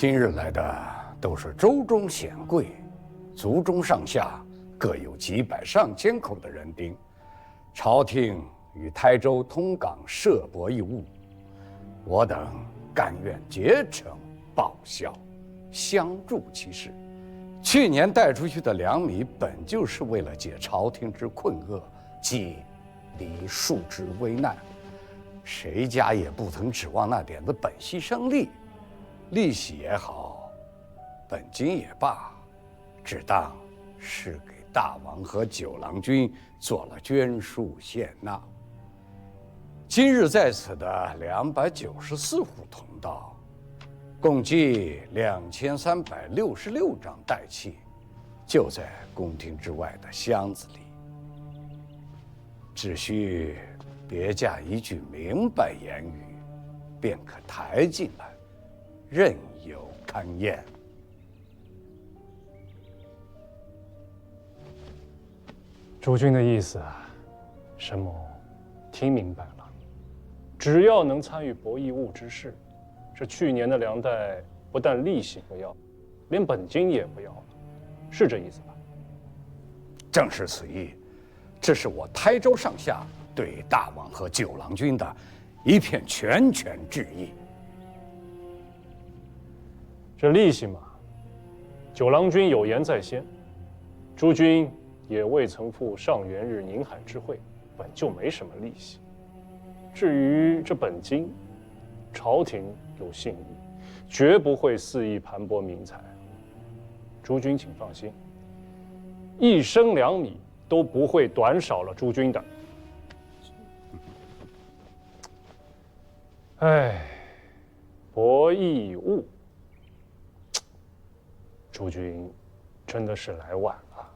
今日来的都是州中显贵，族中上下各有几百上千口的人丁。朝廷与台州通港设博弈务，我等甘愿竭诚报效，相助其事。去年带出去的粮米，本就是为了解朝廷之困厄，济黎庶之危难。谁家也不曾指望那点子本息生利，利息也好，本金也罢，只当是给大王和九郎君做了捐书献纳。今日在此的294户同道，共计2366张代契，就在宫廷之外的箱子里。只需别驾一句明白言语，便可抬进来，任由勘验。诸君的意思啊，沈某听明白了。只要能参与博弈物之事，这去年的粮代不但利息不要，连本金也不要了，是这意思吧？正是此意，这是我台州上下对大王和九郎君的一片拳拳致意。这利息嘛，九郎君有言在先，诸君也未曾赴上元日宁海之会，本就没什么利息。至于这本金，朝廷有信义，绝不会肆意盘剥民财。诸君请放心，一升粮米都不会短少了诸君的。哎，博弈物，诸君真的是来晚了。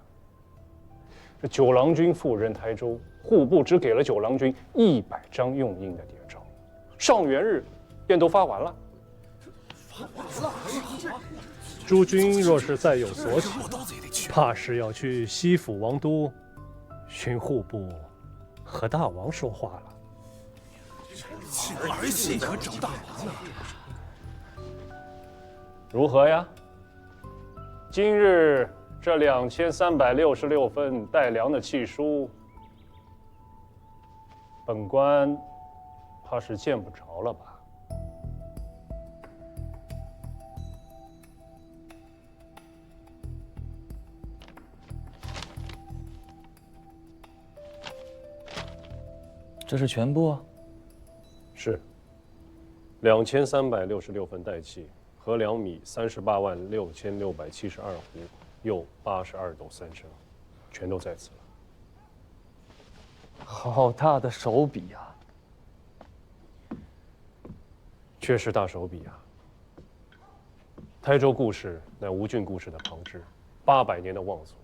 这九郎君赴任台州，户部只给了九郎君100张用印的谍照，上元日便都发完了。诸君若是再有所起，怕是要去西府王都寻户部和大王说话了。儿戏可找大王啊！如何呀？今日这2366份带粮的契书，本官怕是见不着了吧？这是全部？是，2366份代契和粮米386672斛，又82斗3升，全都在此了。好大的手笔呀！确实大手笔啊！台州故事乃吴郡故事的旁支，800年的望族，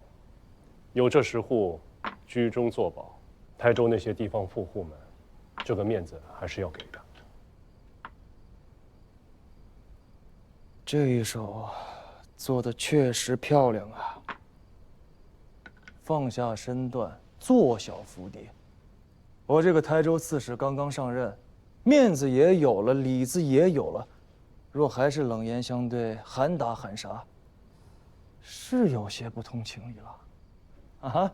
有这10户居中作保，台州那些地方富户们，这个面子还是要给的。这一手做的确实漂亮啊！放下身段，做小伏低。我这个台州刺史刚刚上任，面子也有了，里子也有了，若还是冷言相对，喊打喊杀，是有些不通情理了。啊哈！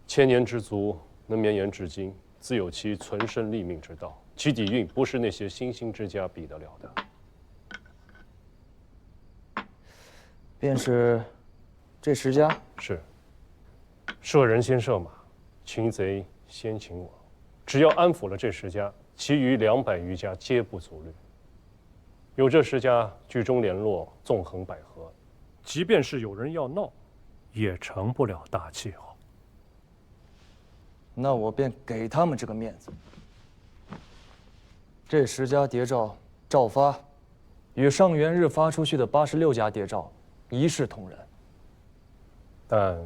千年之族能绵延至今，自有其存身立命之道，其底蕴不是那些新兴之家比得了的。便是这10家？是。射人先射马，擒贼先擒王。只要安抚了这10家，其余200余家皆不足虑。有这10家居中联络，纵横捭阖，即便是有人要闹，也成不了大气候。那我便给他们这个面子。这10家谍照照发，与上元日发出去的86家谍照一视同仁。但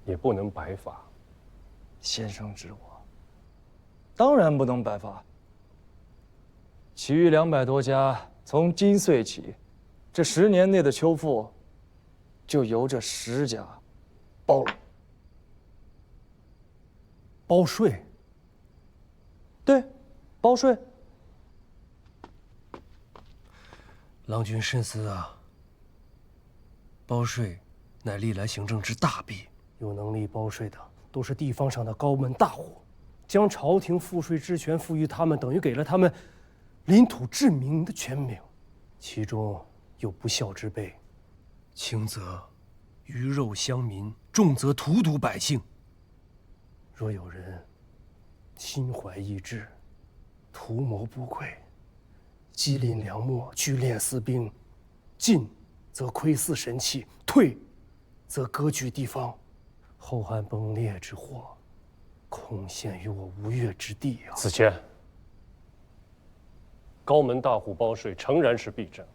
也不能白发。先生知我，当然不能白发。其余200多家，从今岁起，这10年内的秋赋，就由这10家包了。包税？对，包税。郎君慎思啊！包税乃历来行政之大弊，有能力包税的都是地方上的高门大户，将朝廷赋税之权赋予他们，等于给了他们领土治民的权柄，其中有不孝之辈，轻则鱼肉乡民，重则荼毒百姓。若有人心怀异志，图谋不轨，积吝良末，聚敛私兵，进则窥伺神器，退则割据地方，后汉崩裂之祸，恐陷于我无越之地啊！子谦，高门大户包税诚然是弊政，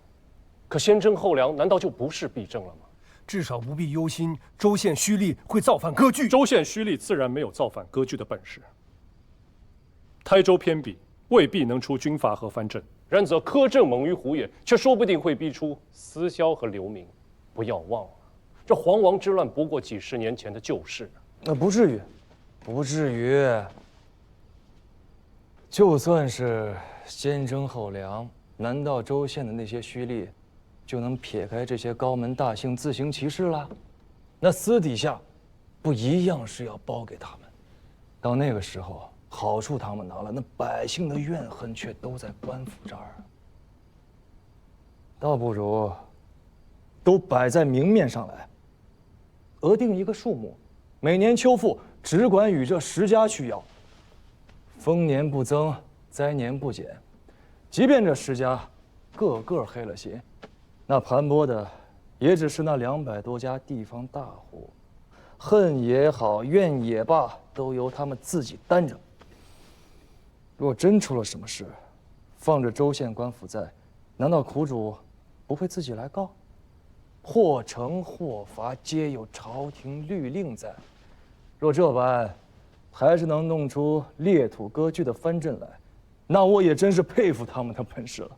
可先征后粮难道就不是弊政了吗？至少不必忧心州县虚吏会造反割据。州县虚吏自然没有造反割据的本事，台州偏鄙，未必能出军阀和藩镇。然则苛政猛于虎也，却说不定会逼出私销和流民。不要忘了，这黄王之乱不过几十年前的旧事。不至于，不至于。就算是先征后粮，难道州县的那些虚吏就能撇开这些高门大姓自行其事了？那私底下不一样是要包给他们。到那个时候，好处他们拿了，那百姓的怨恨却都在官府这儿。倒不如都摆在明面上来，额定一个数目，每年秋赋只管与这10家去要，丰年不增，灾年不减。即便这10家个个黑了心，那盘剥的也只是那200多家地方大户，恨也好，怨也罢，都由他们自己担着。若真出了什么事，放着州县官府在，难道苦主不会自己来告？或惩或罚，皆有朝廷律令在。若这般，还是能弄出裂土割据的藩镇来，那我也真是佩服他们的本事了。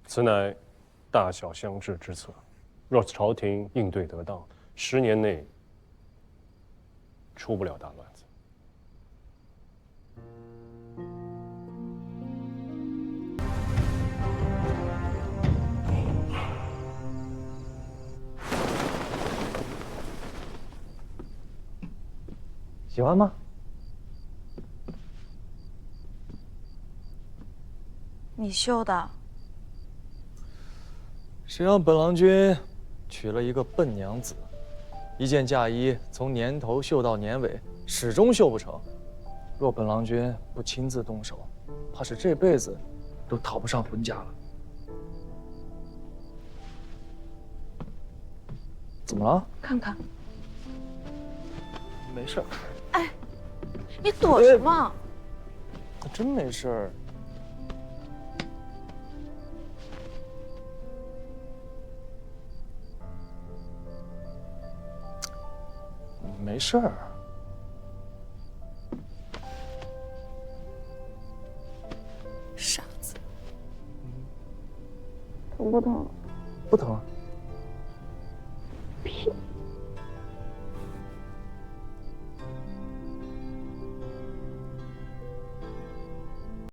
此乃大小相治之策，若朝廷应对得当，10年内出不了大乱子。喜欢吗？你绣的？谁让本郎君娶了一个笨娘子，一件嫁衣从年头绣到年尾，始终绣不成。若本郎君不亲自动手，怕是这辈子都讨不上婚嫁了。怎么了？看看。没事。哎，你躲什么？真没事儿。没事儿。傻子。疼不疼？不疼。屁。